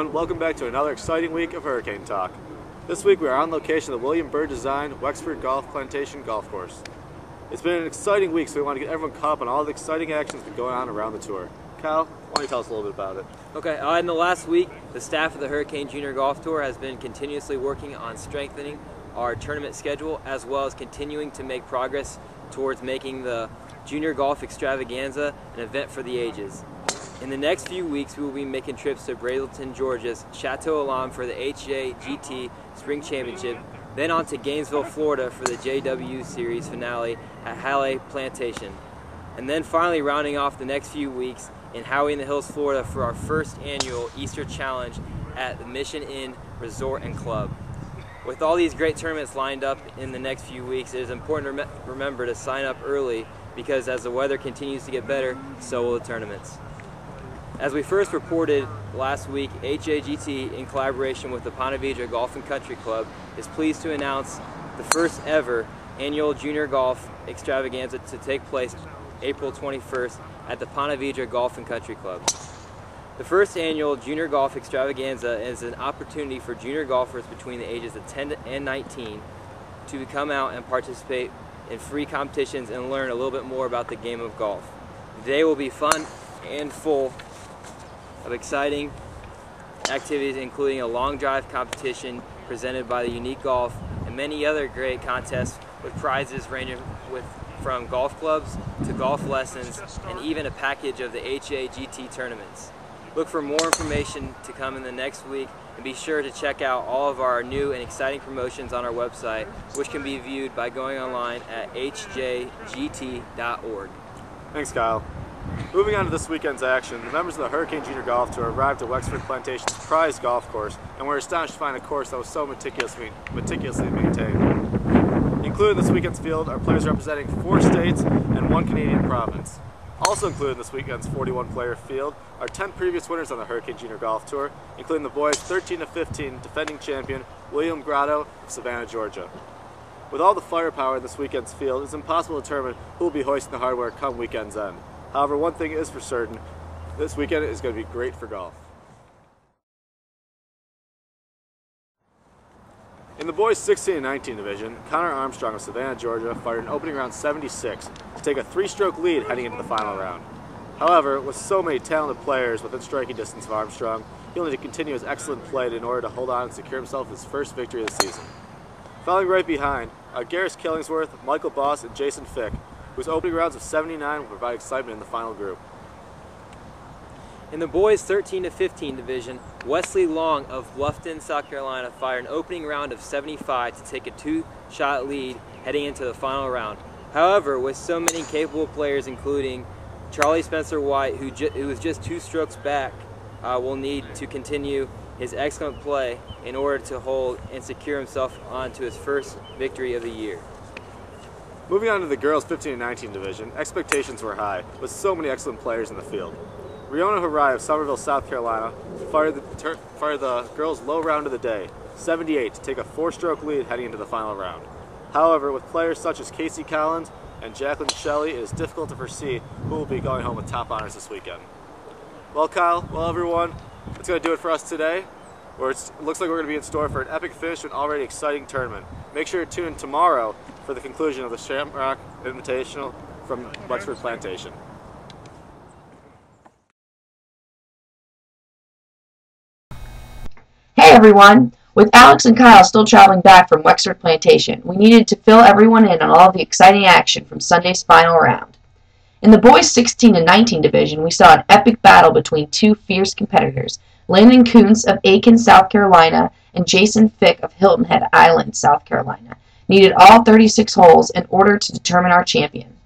everyone, welcome back to another exciting week of Hurricane Talk. This week we are on location at the William Byrd designed Wexford Golf Plantation Golf Course. It's been an exciting week, so we want to get everyone caught up on all the exciting actions that have been going on around the tour. Kyle, why don't you tell us a little bit about it? Okay, in the last week, the staff of the Hurricane Junior Golf Tour has been continuously working on strengthening our tournament schedule, as well as continuing to make progress towards making the Junior Golf Extravaganza an event for the ages. In the next few weeks, we will be making trips to Brazelton, Georgia's Chateau Alam for the HJGT Spring Championship, then on to Gainesville, Florida for the JW Series finale at Halle Plantation, and then finally rounding off the next few weeks in Howey in the Hills, Florida for our first annual Easter Challenge at the Mission Inn Resort and Club. With all these great tournaments lined up in the next few weeks, it is important to remember to sign up early, because as the weather continues to get better, so will the tournaments. As we first reported last week, HJGT, in collaboration with the Ponte Vedra Golf and Country Club, is pleased to announce the first ever annual Junior Golf Extravaganza to take place April 21st at the Ponte Vedra Golf and Country Club. The first annual Junior Golf Extravaganza is an opportunity for junior golfers between the ages of 10 and 19 to come out and participate in free competitions and learn a little bit more about the game of golf. The day will be fun and full of exciting activities, including a long drive competition presented by the Unique Golf and many other great contests with prizes ranging from golf clubs to golf lessons and even a package of the HJGT tournaments. Look for more information to come in the next week, and be sure to check out all of our new and exciting promotions on our website, which can be viewed by going online at hjgt.org. Thanks, Kyle. Moving on to this weekend's action, the members of the Hurricane Junior Golf Tour arrived at Wexford Plantation's prized golf course and were astonished to find a course that was so meticulously maintained. Included in this weekend's field are players representing 4 states and 1 Canadian province. Also included in this weekend's 41-player field are 10 previous winners on the Hurricane Junior Golf Tour, including the boys' 13-15 defending champion William Grotto of Savannah, Georgia. With all the firepower in this weekend's field, it's impossible to determine who will be hoisting the hardware come weekend's end. However, one thing is for certain, this weekend is going to be great for golf. In the boys' 16 and 19 division, Connor Armstrong of Savannah, Georgia fired an opening round 76 to take a 3-stroke lead heading into the final round. However, with so many talented players within striking distance of Armstrong, he'll need to continue his excellent play in order to hold on and secure himself his first victory of the season. Following right behind are Garris Killingsworth, Michael Boss, and Jason Fick, whose opening rounds of 79 will provide excitement in the final group. In the boys' 13-15 division, Wesley Long of Bluffton, South Carolina fired an opening round of 75 to take a 2-shot lead heading into the final round. However, with so many capable players, including Charlie Spencer White, who is just 2 strokes back, will need to continue his excellent play in order to hold and secure himself onto his first victory of the year. Moving on to the girls' 15 and 19 division, expectations were high, with so many excellent players in the field. Riona Harai of Somerville, South Carolina, fired the girls' low round of the day, 78, to take a 4-stroke lead heading into the final round. However, with players such as Casey Collins and Jacqueline Shelley, it is difficult to foresee who will be going home with top honors this weekend. Well, Kyle, everyone, that's going to do it for us today. It looks like we're going to be in store for an epic finish to an already exciting tournament. Make sure to tune in tomorrow for the conclusion of the Shamrock Invitational from Wexford Plantation. Hey everyone! With Alex and Kyle still traveling back from Wexford Plantation, we needed to fill everyone in on all the exciting action from Sunday's final round. In the boys' 16 and 19 division, we saw an epic battle between 2 fierce competitors, Landon Kuntz of Aiken, South Carolina, and Jason Fick of Hilton Head Island, South Carolina, needed all 36 holes in order to determine our champion.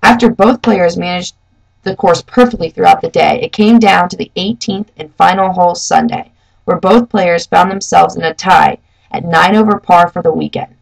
After both players managed the course perfectly throughout the day, it came down to the 18th and final hole Sunday, where both players found themselves in a tie at 9 over par for the weekend.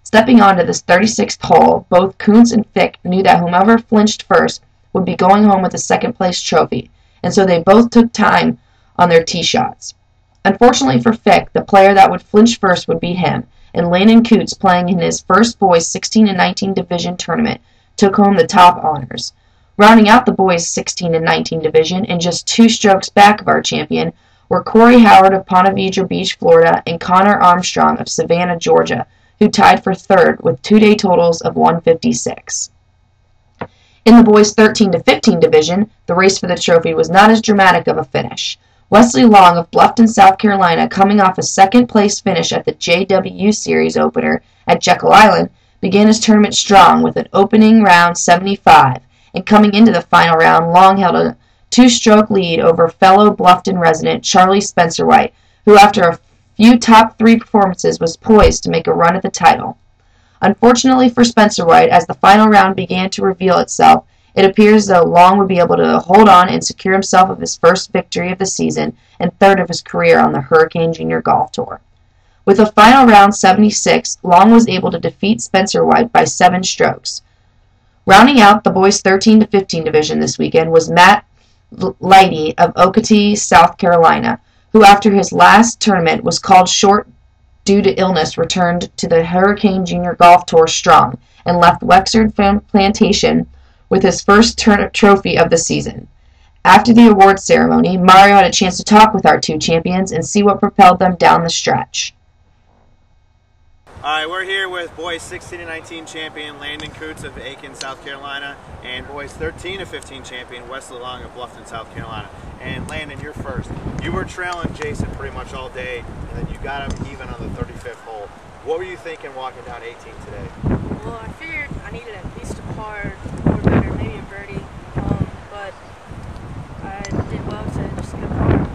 Stepping onto this 36th hole, both Kuntz and Fick knew that whomever flinched first would be going home with a second-place trophy, and so they both took time on their tee shots. Unfortunately for Fick, the player that would flinch first would be him, and Landon Kuntz, playing in his first boys' 16 and 19 division tournament, took home the top honors. Rounding out the boys' 16 and 19 division, and just 2 strokes back of our champion, were Corey Howard of Ponte Vedra Beach, Florida, and Connor Armstrong of Savannah, Georgia, who tied for third with two-day totals of 156. In the boys 13 to 15 division, the race for the trophy was not as dramatic of a finish. Wesley Long of Bluffton, South Carolina, coming off a second-place finish at the JW Series opener at Jekyll Island, began his tournament strong with an opening round 75, and coming into the final round, Long held a two-stroke lead over fellow Bluffton resident Charlie Spencer-White, who after a few top three performances was poised to make a run at the title. Unfortunately for Spencer-White, as the final round began to reveal itself, it appears as though Long would be able to hold on and secure himself of his first victory of the season and third of his career on the Hurricane Junior Golf Tour. With a final round 76, Long was able to defeat Spencer-White by 7 strokes. Rounding out the boys 13 to 15 division this weekend was Matt Leidy of Okatee, South Carolina, who after his last tournament was called short due to illness, returned to the Hurricane Junior Golf Tour strong and left Wexford Plantation with his first trophy of the season. After the awards ceremony, Mario had a chance to talk with our two champions and see what propelled them down the stretch. All right, we're here with boys 16 to 19 champion Landon Coots of Aiken, South Carolina, and boys 13 to 15 champion Wesley Long of Bluffton, South Carolina. And Landon, you're first. You were trailing Jason pretty much all day, and then you got him even on the 35th hole. What were you thinking walking down 18 today? Well, I figured I needed at least a par or better, maybe a birdie, but I did well to just get a par.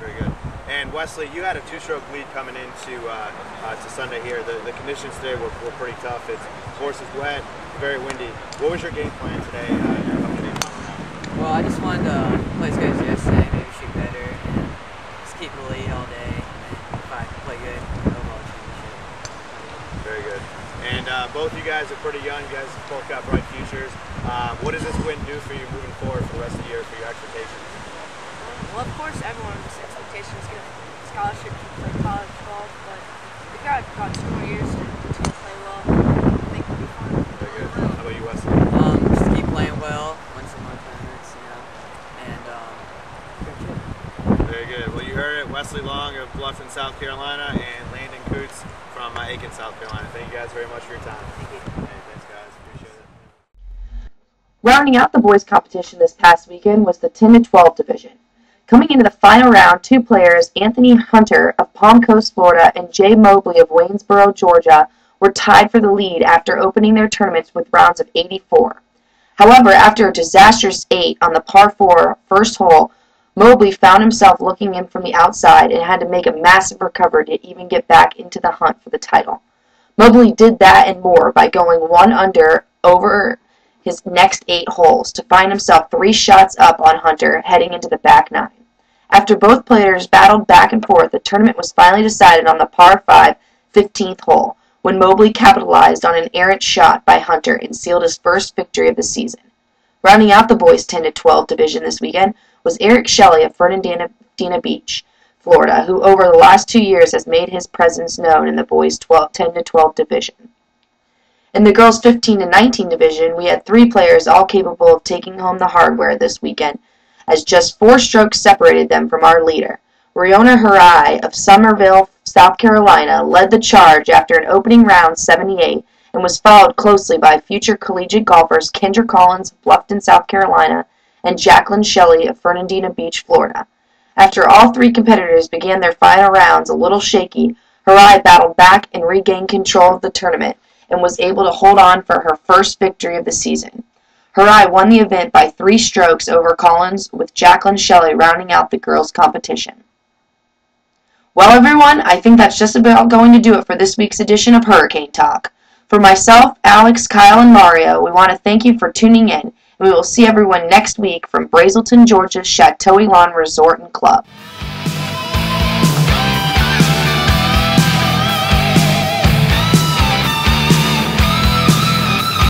Very good. And Wesley, you had a two-stroke lead coming into to Sunday here. The conditions today were pretty tough. The course is wet, very windy. What was your game plan today? Well, I just wanted to play as good as yesterday, maybe shoot better, and just keep the lead all day. And if I play good, overall championship. Very good. And both you guys are pretty young. You guys both got bright futures. What does this win do for you moving forward for the rest of the year for your expectations? Well, of course, everyone's expectation is get a scholarship to play college golf, but we've got 2 more years to continue to play well. I think we'll be fine. Very good. How about you, Wesley? Just keep playing well, win some more tournaments, and Very good. Well, you heard it. Wesley Long of Bluffton, South Carolina, and Landon Coots from Aiken, South Carolina. Thank you guys very much for your time. Thank you. Hey, thanks, guys. Appreciate it. Rounding out the boys' competition this past weekend was the 10 to 12 division. Coming into the final round, 2 players, Anthony Hunter of Palm Coast, Florida, and Jay Mobley of Waynesboro, Georgia, were tied for the lead after opening their tournaments with rounds of 84. However, after a disastrous 8 on the par 4 first hole, Mobley found himself looking in from the outside and had to make a massive recovery to even get back into the hunt for the title. Mobley did that and more by going 1 under over his next 8 holes to find himself 3 shots up on Hunter heading into the back 9. After both players battled back and forth, the tournament was finally decided on the par 5 15th hole, when Mobley capitalized on an errant shot by Hunter and sealed his first victory of the season. Rounding out the boys 10 to 12 division this weekend was Eric Shelley of Fernandina Beach, Florida, who over the last 2 years has made his presence known in the boys 10 to 12 division. In the girls 15 to 19 division, we had 3 players all capable of taking home the hardware this weekend, as just 4 strokes separated them from our leader. Riona Harai of Somerville, South Carolina, led the charge after an opening round 78 and was followed closely by future collegiate golfers Kendra Collins of Bluffton, South Carolina, and Jacqueline Shelley of Fernandina Beach, Florida. After all 3 competitors began their final rounds a little shaky, Harai battled back and regained control of the tournament and was able to hold on for her first victory of the season. Harai won the event by 3 strokes over Collins, with Jacqueline Shelley rounding out the girls' competition. Well, everyone, I think that's just about going to do it for this week's edition of Hurricane Talk. For myself, Alex, Kyle, and Mario, we want to thank you for tuning in, and we will see everyone next week from Brazelton, Georgia's Chateau Elan Resort and Club.